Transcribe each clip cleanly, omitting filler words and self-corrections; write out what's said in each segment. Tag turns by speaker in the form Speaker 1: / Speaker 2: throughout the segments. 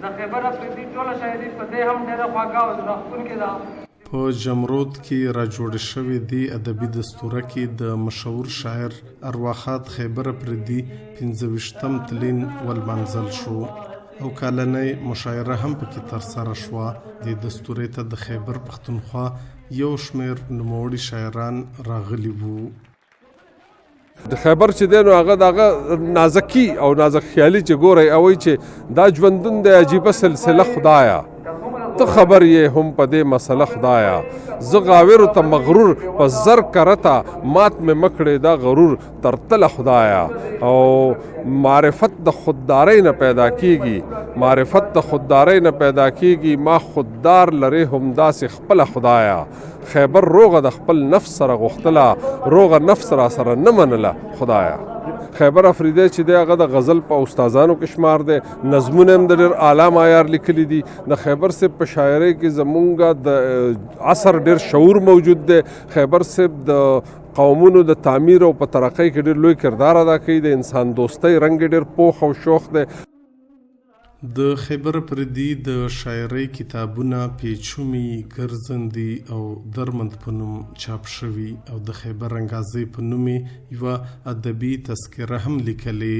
Speaker 1: د خیبرافریدي ټوله شاعري په دې هم ډېره خوږه او زړه راښکونکې ده.
Speaker 2: په جمرود کې را جوړ شوې دې ادبي دستوره کې د مشهور شاعر ارواښاد خیبرافریدي 25م تلین ولمانځل شو او کالنۍ مشاعره هم پکې ترسره شوه. دې دستورې ته د خیبر پښتونخوا یو شمېر نوموړي شاعران راغلي وو.
Speaker 3: د خیبر چې دی نو هغه دغه نازکي او نازک خیالي چې ګورئ او وایي چې دا ژوندون د عجیبه سلسله خدایه ته خبر یې هم په دې مسله خدایه زه غاورو ته مغرور په زر کرته مات مې مکړې دا غرور تر تله خدایه. او معرفت د خوددارۍ نه پیدا کیږي معرفت د خوددارۍ نه پیدا کیږي ما خوددار لرې هم داسې خپله خدایه. خیبر روغه د خپل نفس سره غوښتله روغه نفس را سره نه منله خدایه. خیبرافریدي چې دی هغه د غزل په استادانو کې شمار دی. نظمونه هم د ډېر اعلی معیار لیکلي دي. د خیبر صاحب په شاعرۍ کې زمونږ د عصر ډېر شعور موجود دی. خیبر صاحب د قومونو د تعمیر او په ترقۍ کې ډېر لوی کردار ادا کوي. د انسان دوستۍ رنګ ډېر پوخ او شوخ دی.
Speaker 2: د خیبرافریدي د شاعرۍ کتابونه پیچومي ګرځندي او درمند په نوم چاپ شوي او د خیبر انګازۍ په نوم یوه ادبي تذکره هم لیکلې.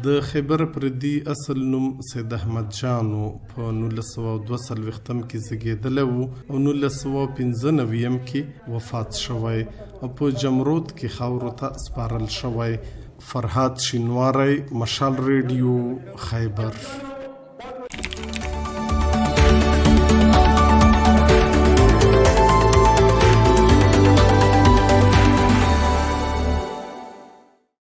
Speaker 2: د خیبرافریدي اصل نوم سید احمد جانو په 1942 کې زیږېدلی و او 1995 کې وفات شوی او په جمرود کې خاورو ته سپارل شوی. فرهاد شینواری، مهال رادیو، خیبر.